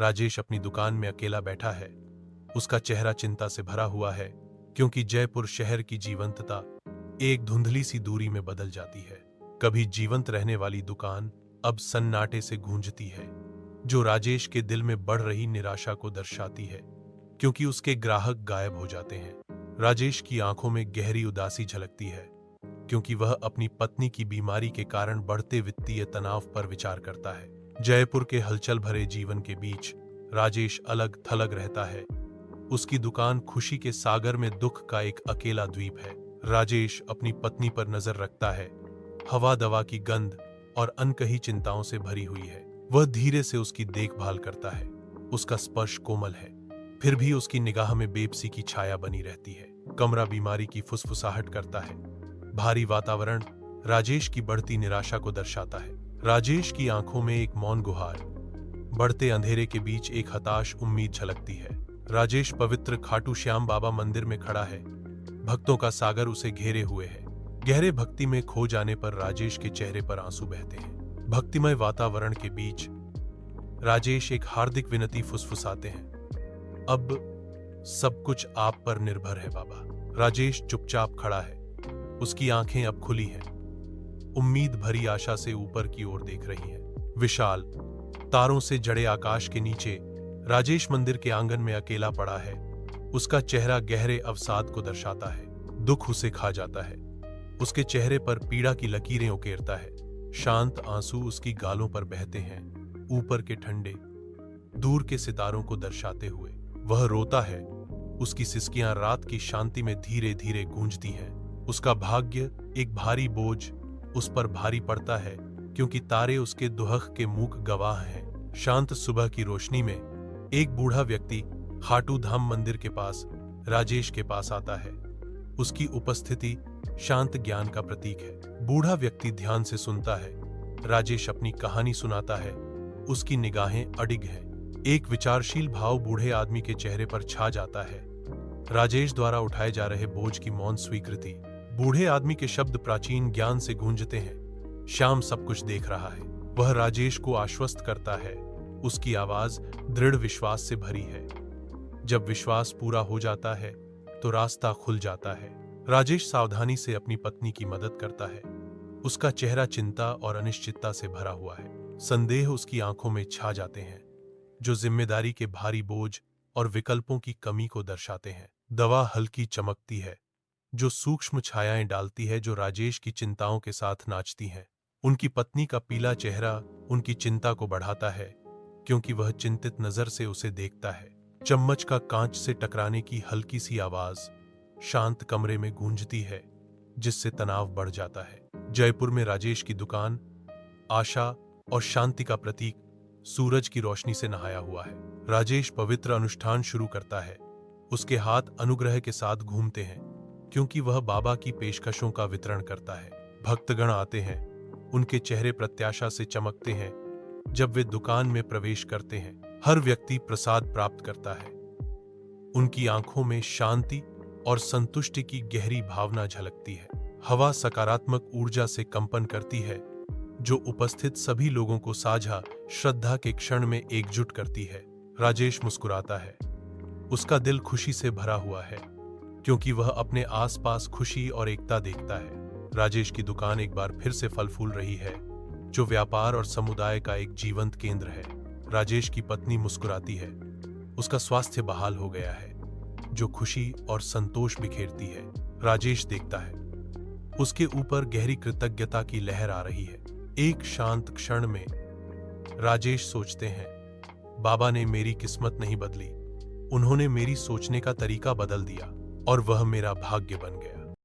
राजेश अपनी दुकान में अकेला बैठा है। उसका चेहरा चिंता से भरा हुआ है, क्योंकि जयपुर शहर की जीवंतता एक धुंधली सी दूरी में बदल जाती है। कभी जीवंत रहने वाली दुकान अब सन्नाटे से गूंजती है, जो राजेश के दिल में बढ़ रही निराशा को दर्शाती है, क्योंकि उसके ग्राहक गायब हो जाते हैं। राजेश की आंखों में गहरी उदासी झलकती है, क्योंकि वह अपनी पत्नी की बीमारी के कारण बढ़ते वित्तीय तनाव पर विचार करता है। जयपुर के हलचल भरे जीवन के बीच राजेश अलग थलग रहता है। उसकी दुकान खुशी के सागर में दुख का एक अकेला द्वीप है। राजेश अपनी पत्नी पर नजर रखता है। हवा दवा की गंध और अनकही चिंताओं से भरी हुई है। वह धीरे से उसकी देखभाल करता है। उसका स्पर्श कोमल है, फिर भी उसकी निगाह में बेबसी की छाया बनी रहती है। कमरा बीमारी की फुसफुसाहट करता है। भारी वातावरण राजेश की बढ़ती निराशा को दर्शाता है। राजेश की आंखों में एक मौन गुहार, बढ़ते अंधेरे के बीच एक हताश उम्मीद झलकती है। राजेश पवित्र खाटू श्याम बाबा मंदिर में खड़ा है। भक्तों का सागर उसे घेरे हुए है। गहरे भक्ति में खो जाने पर राजेश के चेहरे पर आंसू बहते हैं। भक्तिमय वातावरण के बीच राजेश एक हार्दिक विनती फुसफुसाते हैं, अब सब कुछ आप पर निर्भर है बाबा। राजेश चुपचाप खड़ा है। उसकी आंखें अब खुली हैं, उम्मीद भरी आशा से ऊपर की ओर देख रही हैं। विशाल तारों से जड़े आकाश के नीचे राजेश मंदिर के आंगन में अकेला पड़ा है। उसका चेहरा गहरे अवसाद को दर्शाता है। दुख उसे खा जाता है। उसके चेहरे पर पीड़ा की लकीरें उकेरता है। शांत आंसू उसकी गालों पर बहते हैं, ऊपर के ठंडे दूर के सितारों को दर्शाते हुए। वह रोता है। उसकी सिसकियां रात की शांति में धीरे धीरे गूंजती हैं। उसका भाग्य एक भारी बोझ उस पर भारी पड़ता है, क्योंकि तारे उसके दुहक के मूक गवाह हैं। शांत सुबह की रोशनी में एक बूढ़ा व्यक्ति खाटू धाम मंदिर के पास राजेश के पास आता है। उसकी उपस्थिति शांत ज्ञान का प्रतीक है। बूढ़ा व्यक्ति ध्यान से सुनता है। राजेश अपनी कहानी सुनाता है। उसकी निगाहें अडिग हैं। एक विचारशील भाव बूढ़े आदमी के चेहरे पर छा जाता है। राजेश द्वारा उठाए जा रहे बोझ की मौन स्वीकृति। बूढ़े आदमी के शब्द प्राचीन ज्ञान से गूंजते हैं। श्याम सब कुछ देख रहा है। वह राजेश को आश्वस्त करता है। उसकी आवाज दृढ़ विश्वास से भरी है। जब विश्वास पूरा हो जाता है तो रास्ता खुल जाता है। राजेश सावधानी से अपनी पत्नी की मदद करता है। उसका चेहरा चिंता और अनिश्चितता से भरा हुआ है। संदेह उसकी आंखों में छा जाते हैं, जो जिम्मेदारी के भारी बोझ और विकल्पों की कमी को दर्शाते हैं। दवा हल्की चमकती है, जो सूक्ष्म छायाएं डालती है, जो राजेश की चिंताओं के साथ नाचती हैं। उनकी पत्नी का पीला चेहरा उनकी चिंता को बढ़ाता है, क्योंकि वह चिंतित नजर से उसे देखता है। चम्मच का कांच से टकराने की हल्की सी आवाज शांत कमरे में गूंजती है, जिससे तनाव बढ़ जाता है। जयपुर में राजेश की दुकान आशा और शांति का प्रतीक सूरज की रोशनी से नहाया हुआ है। राजेश पवित्र अनुष्ठान शुरू करता है। उसके हाथ अनुग्रह के साथ घूमते हैं, क्योंकि वह बाबा की पेशकशों का वितरण करता है। भक्तगण आते हैं। उनके चेहरे प्रत्याशा से चमकते हैं जब वे दुकान में प्रवेश करते हैं। हर व्यक्ति प्रसाद प्राप्त करता है। उनकी आंखों में शांति और संतुष्टि की गहरी भावना झलकती है। हवा सकारात्मक ऊर्जा से कंपन करती है, जो उपस्थित सभी लोगों को साझा श्रद्धा के क्षण में एकजुट करती है। राजेश मुस्कुराता है। उसका दिल खुशी से भरा हुआ है, क्योंकि वह अपने आसपास खुशी और एकता देखता है। राजेश की दुकान एक बार फिर से फल फूल रही है, जो व्यापार और समुदाय का एक जीवंत केंद्र है। राजेश की पत्नी मुस्कुराती है। उसका स्वास्थ्य बहाल हो गया है, जो खुशी और संतोष बिखेरती है। राजेश देखता है। उसके ऊपर गहरी कृतज्ञता की लहर आ रही है। एक शांत क्षण में राजेश सोचते हैं, बाबा ने मेरी किस्मत नहीं बदली, उन्होंने मेरी सोचने का तरीका बदल दिया और वह मेरा भाग्य बन गया।